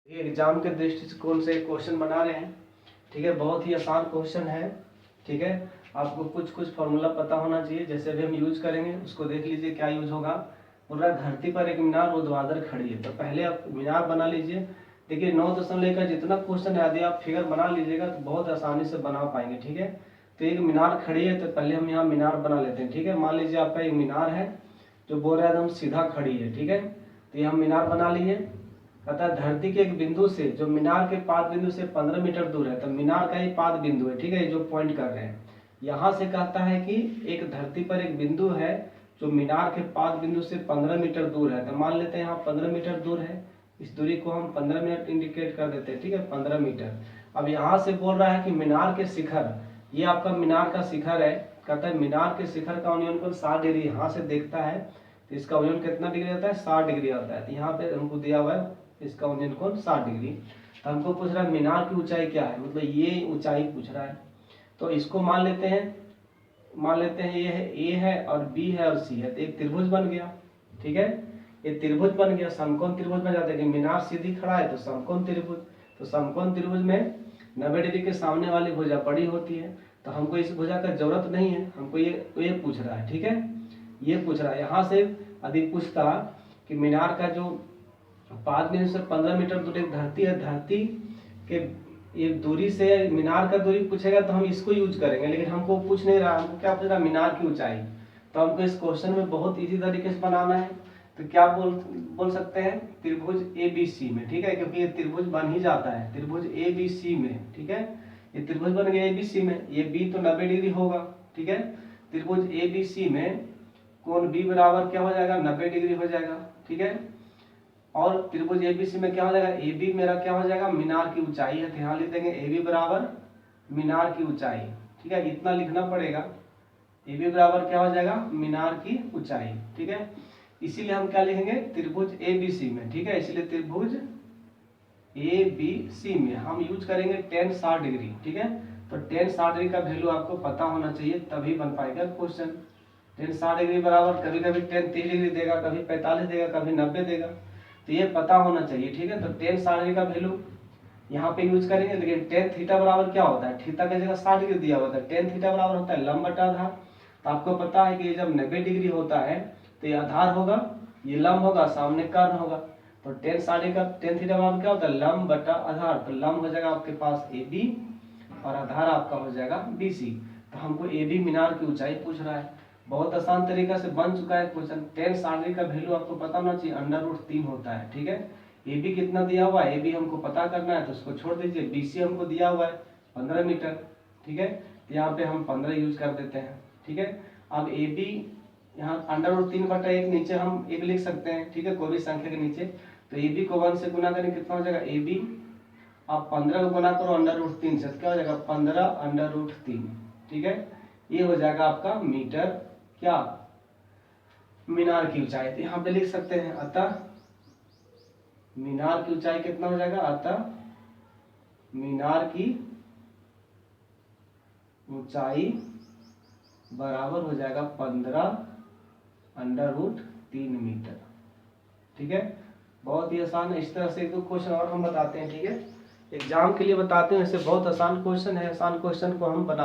ये एग्जाम के दृष्टिकोण से क्वेश्चन बना रहे हैं। ठीक है, बहुत ही आसान क्वेश्चन है। ठीक है, आपको कुछ कुछ फॉर्मूला पता होना चाहिए, जैसे अभी हम यूज करेंगे उसको देख लीजिए क्या यूज होगा। बोल रहा है धरती पर एक मीनार ऊर्ध्वाधर खड़ी है। तो पहले आप मीनार बना लीजिए। देखिए 9 का जितना क्वेश्चन है यदि आप फिगर बना लीजिएगा तो बहुत आसानी से बना पाएंगे। ठीक है, तो एक मीनार खड़ी है तो पहले हम यहाँ मीनार बना लेते हैं। ठीक है, मान लीजिए आपका एक मीनार है जो बोल रहा है एकदम सीधा खड़ी है। ठीक है, तो ये हम मीनार बना लिए। कहता है धरती के एक बिंदु से जो मीनार के पाद बिंदु से 15 मीटर दूर है, तो मीनार का ही पाद बिंदु है। ठीक है, जो पॉइंट कर रहे हैं यहाँ से कहता है कि एक धरती पर एक बिंदु है जो मीनार के पाद बिंदु से 15 मीटर दूर है। तो मान लेते हैं यहाँ 15 मीटर दूर है, इस दूरी को हम 15 मिनट इंडिकेट कर देते हैं। ठीक है, 15 मीटर। अब यहाँ से बोल रहा है कि मीनार के शिखर, ये आपका मीनार का शिखर है। कहता है मीनार के शिखर का अवयन कोण 60 डिग्री यहाँ से देखता है तो इसका अवयन कितना डिग्री आता है, 60 डिग्री आता है। तो यहाँ पे हमको दिया हुआ है इसका अवयन कोण 60 डिग्री। तो हमको पूछ रहा है मीनार की ऊंचाई क्या है, मतलब ये ऊंचाई पूछ रहा है। तो इसको मान लेते हैं ये है ए है और बी है और सी है, तो एक त्रिभुज बन गया। ठीक है, ये त्रिभुज बन गया, समकोण त्रिभुज बन जाता है कि मीनार सीधी खड़ा है तो समकोण त्रिभुज। तो समकोण त्रिभुज में 90 डिग्री के सामने वाली भुजा बड़ी होती है, तो हमको इस भुजा का जरूरत नहीं है, हमको ये पूछ रहा है। ठीक है, ये पूछ रहा है। यहाँ से यदि पूछता कि मीनार का जो पाद बिंदु से 15 मीटर दूर एक धरती है, धरती के ये दूरी से मीनार का दूरी पूछेगा तो हम इसको यूज करेंगे, लेकिन हमको पूछ नहीं रहा, हमको क्या पूछ रहा है, मीनार की ऊंचाई। तो हमको इस क्वेश्चन में बहुत इजी तरीके से बनाना है। तो क्या बोल सकते हैं, त्रिभुज ए बी सी में। ठीक है, क्योंकि ये त्रिभुज बन ही जाता है त्रिभुज ए बी सी में। ठीक है, ये त्रिभुज बन गया ए बी सी में, ये बी तो 90 डिग्री होगा। ठीक है, त्रिभुज ए बी सी में कोण बी बराबर क्या हो जाएगा, 90 डिग्री हो जाएगा। ठीक है, और त्रिभुज एबीसी में क्या हो जाएगा, ए बी मेरा क्या हो जाएगा, मीनार की ऊंचाई है। यहाँ लिख देंगे ए बी बराबर मीनार की ऊंचाई। ठीक है, इतना लिखना पड़ेगा, ए बी बराबर क्या हो जाएगा, मीनार की ऊंचाई। ठीक है, इसीलिए हम क्या लिखेंगे, त्रिभुज ए बी सी में। ठीक है, इसीलिए त्रिभुज ए बी सी में हम यूज करेंगे tan 60 डिग्री। ठीक है, तो tan 60 डिग्री का वैल्यू आपको पता होना चाहिए, तभी बन पाएगा क्वेश्चन। tan 60 डिग्री बराबर कभी कभी tan 30 डिग्री देगा, कभी 45 देगा, कभी 90 देगा, तो ये पता होना चाहिए। ठीक है, तो tan 60 डिग्री का वैल्यू यहाँ पे यूज करेंगे, लेकिन tan थीटा बराबर क्या होता है, थीटा की जगह 60 डिग्री दिया होता है, tan थीटा बराबर होता है लंब बटा आधार। तो आपको पता है कि ये जब 90 डिग्री होता है तो ये आधार होगा, ये लंब होगा, सामने कर्ण होगा। तो tan 60 का tan थीटा बराबर क्या होता है, लंब बटा आधार। तो लंब हो जाएगा आपके पास ए बी और आधार आपका हो जाएगा बी सी। तो हमको ए बी मीनार की ऊंचाई पूछ रहा है। बहुत आसान तरीका से बन चुका है क्वेश्चन। tan 60 का वैल्यू आपको पता होना चाहिए, √3 होता है। ठीक है, ए बी कितना दिया हुआ है, ए बी हमको पता करना है तो उसको छोड़ दीजिए। बी सी हमको दिया हुआ है 15 मीटर। ठीक है, तो यहाँ पे हम 15 यूज कर देते हैं। ठीक है, अब ए बी यहाँ √3/1 नीचे हम 1 लिख सकते हैं। ठीक है, कोई भी संख्या के नीचे। तो ए बी को 1 से गुना करें कितना हो जाएगा, ए बी आप 15 को गुना करो √3 से, क्या हो जाएगा 15√3। ठीक है, ये हो जाएगा आपका मीटर क्या, मीनार की ऊंचाई। तो यहाँ पे लिख सकते हैं अतः मीनार की ऊंचाई कितना हो जाएगा, अतः मीनार की ऊंचाई बराबर हो जाएगा 15√3 मीटर। ठीक है, बहुत ही आसान है। इस तरह से 1-2 क्वेश्चन और हम बताते हैं। ठीक है, एग्जाम के लिए बताते हैं, ऐसे बहुत आसान क्वेश्चन है, आसान क्वेश्चन को हम बताते हैं।